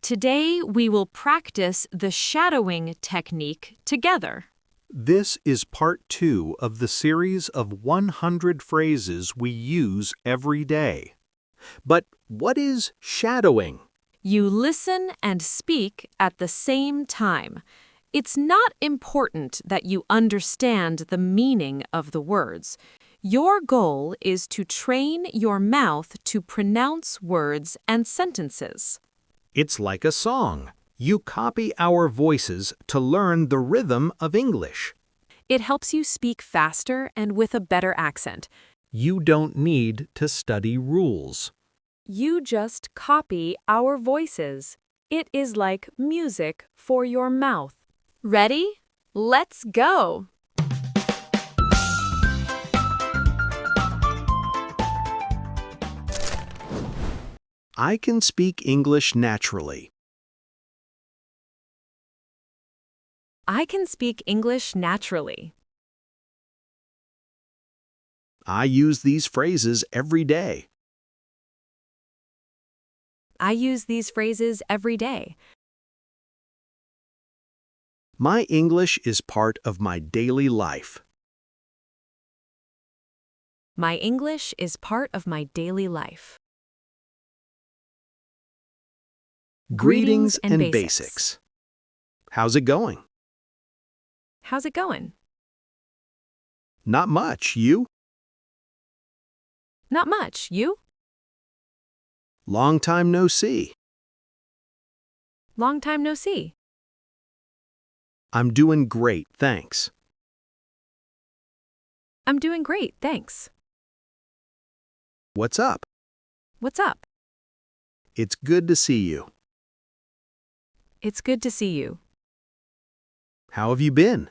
Today we will practice the shadowing technique together. This is part 2 of the series of 100 phrases we use every day. But what is shadowing? You listen and speak at the same time. It's not important that you understand the meaning of the words. Your goal is to train your mouth to pronounce words and sentences. It's like a song. You copy our voices to learn the rhythm of English. It helps you speak faster and with a better accent. You don't need to study rules. You just copy our voices. It is like music for your mouth. Ready? Let's go! I can speak English naturally. I can speak English naturally. I use these phrases every day. I use these phrases every day. My English is part of my daily life. My English is part of my daily life. Greetings and basics. How's it going? How's it going? Not much. You? Not much. You? Long time no see. Long time no see. I'm doing great, thanks. I'm doing great, thanks. What's up? What's up? It's good to see you. It's good to see you. How have you been?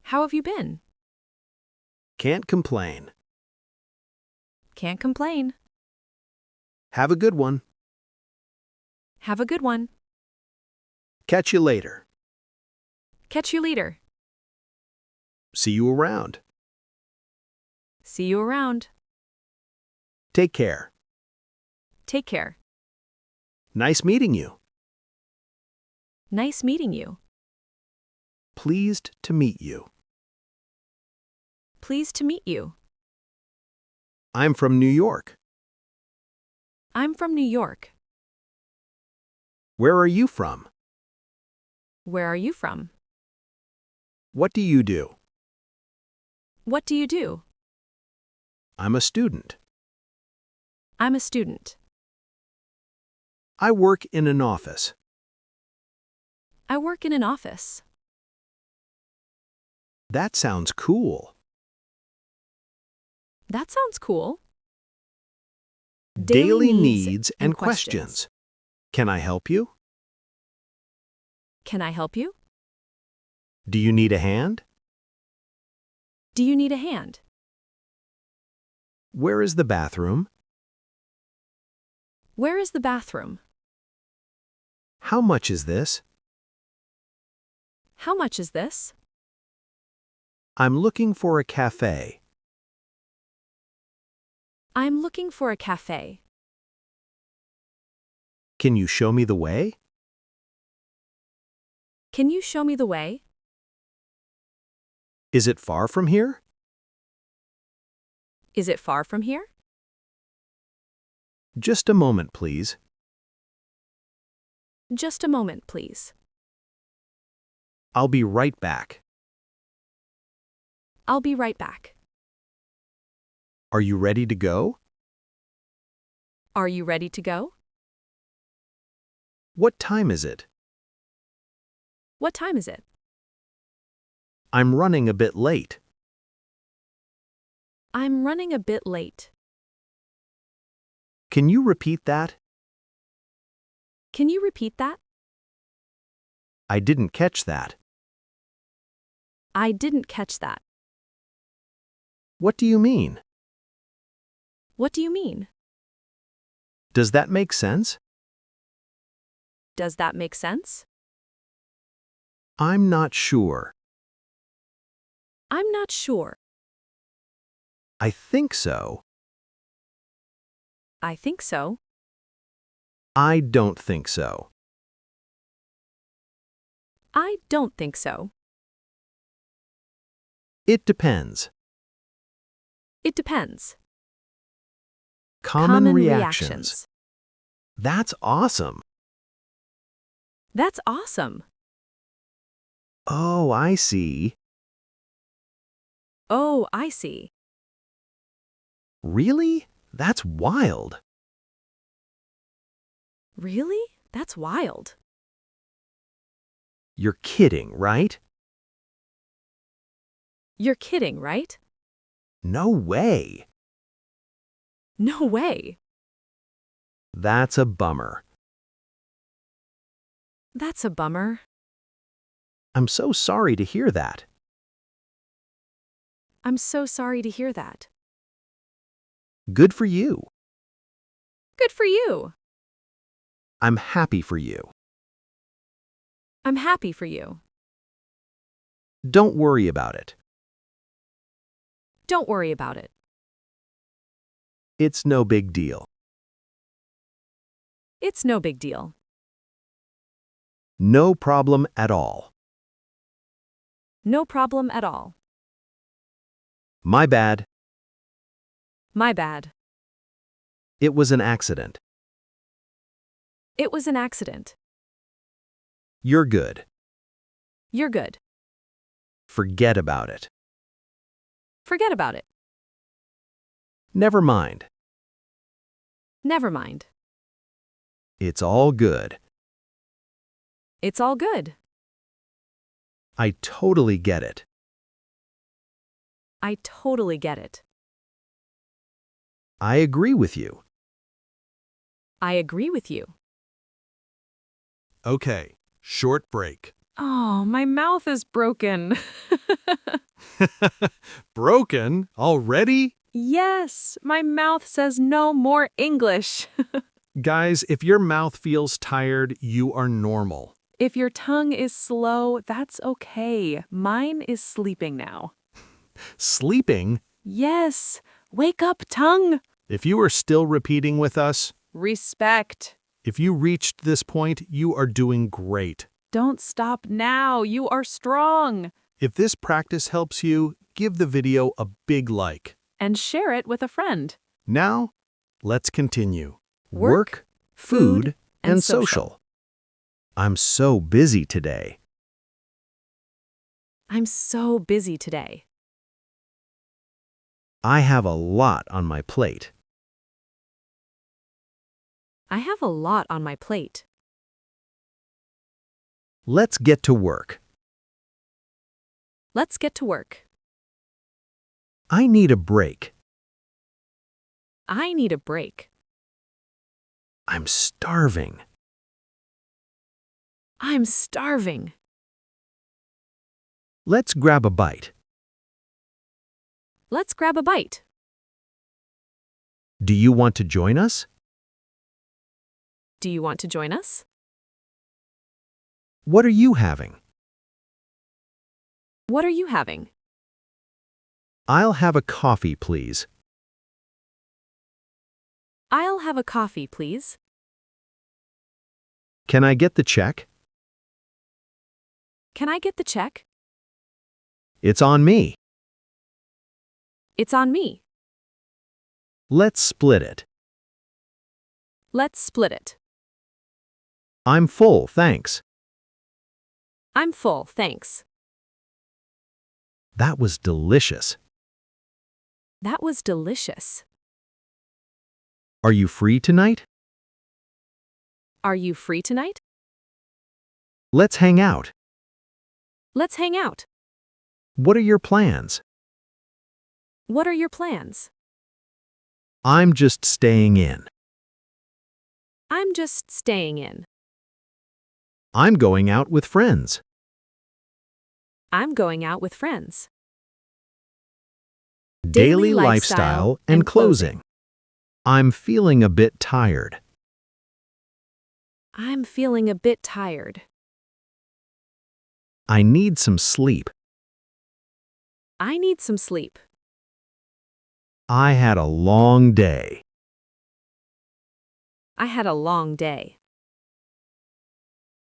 How have you been? Can't complain. Can't complain. Have a good one. Have a good one. Catch you later. Catch you later. See you around. See you around. Take care. Take care. Nice meeting you. Nice meeting you. Pleased to meet you. Pleased to meet you. I'm from New York. I'm from New York. Where are you from? Where are you from? What do you do? What do you do? I'm a student. I'm a student. I work in an office. I work in an office. That sounds cool. That sounds cool. Daily needs and questions. Can I help you? Can I help you? Do you need a hand? Do you need a hand? Where is the bathroom? Where is the bathroom? How much is this? How much is this? I'm looking for a cafe. I'm looking for a cafe. Can you show me the way? Can you show me the way? Is it far from here? Is it far from here? Just a moment, please. Just a moment, please. I'll be right back. I'll be right back. Are you ready to go? Are you ready to go? What time is it? What time is it? I'm running a bit late. I'm running a bit late. Can you repeat that? Can you repeat that? I didn't catch that. I didn't catch that. What do you mean? What do you mean? Does that make sense? Does that make sense? I'm not sure. I'm not sure. I think so. I think so. I don't think so. I don't think so. It depends. It depends. Common reactions. That's awesome. That's awesome. Oh, I see. Oh, I see. Really? That's wild. Really? That's wild. You're kidding, right? You're kidding, right? No way. No way. That's a bummer. That's a bummer. I'm so sorry to hear that. I'm so sorry to hear that. Good for you. Good for you. I'm happy for you. I'm happy for you. Don't worry about it. Don't worry about it. It's no big deal. It's no big deal. No problem at all. No problem at all. My bad. My bad. It was an accident. It was an accident. You're good. You're good. Forget about it. Forget about it. Never mind. Never mind. It's all good. It's all good. I totally get it. I totally get it. I agree with you. I agree with you. Okay, short break. Oh, my mouth is broken. Broken already? Yes, my mouth says no more English. Guys, if your mouth feels tired, you are normal. If your tongue is slow, that's okay. Mine is sleeping now. Sleeping? Yes, wake up, tongue. If you are still repeating with us, Respect. if you reached this point, you are doing great. Don't stop now. You are strong. If this practice helps you, give the video a big like. And share it with a friend. Now, let's continue. Work, food, and and social. social. I'm so busy today. I'm so busy today. I have a lot on my plate. I have a lot on my plate. Let's get to work. Let's get to work. I need a break. I need a break. I'm starving. I'm starving. Let's grab a bite. Let's grab a bite. Do you want to join us? Do you want to join us? What are you having? What are you having? I'll have a coffee, please. I'll have a coffee, please. Can I get the check? Can I get the check? It's on me. It's on me. Let's split it. Let's split it. I'm full, thanks. I'm full, thanks. That was delicious. That was delicious. Are you free tonight? Are you free tonight? Let's hang out. Let's hang out. What are your plans? What are your plans? I'm just staying in. I'm just staying in. I'm going out with friends. I'm going out with friends. Daily lifestyle and closing. I'm feeling a bit tired. I'm feeling a bit tired. I need some sleep. I need some sleep. I had a long day. I had a long day.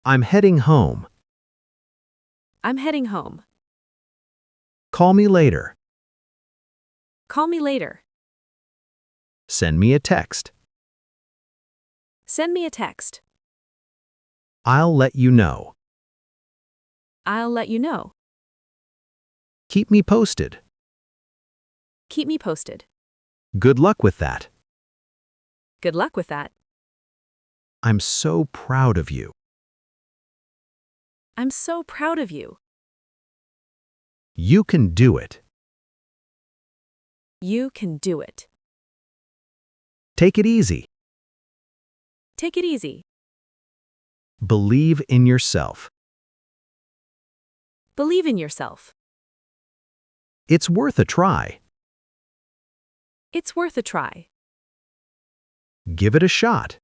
I'm heading home. I'm heading home. Call me later. Call me later. Send me a text. Send me a text. I'll let you know. I'll let you know. Keep me posted. Keep me posted. Good luck with that. Good luck with that. I'm so proud of you. I'm so proud of you. You can do it. You can do it. Take it easy. Take it easy. Believe in yourself. Believe in yourself. It's worth a try. It's worth a try. Give it a shot.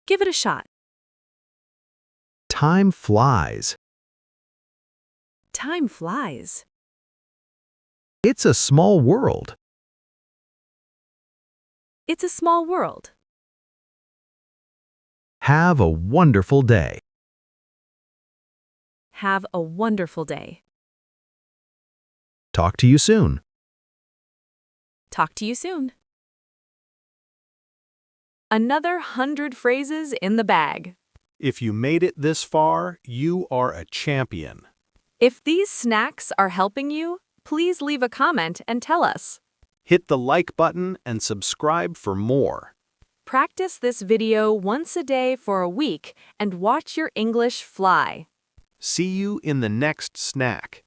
Give it a shot. Time flies. Time flies. It's a small world. It's a small world. Have a wonderful day. Have a wonderful day. Talk to you soon. Talk to you soon. Another 100 phrases in the bag. If you made it this far, you are a champion. If these snacks are helping you, please leave a comment and tell us. Hit the like button and subscribe for more. Practice this video once a day for a week and watch your English fly. See you in the next snack.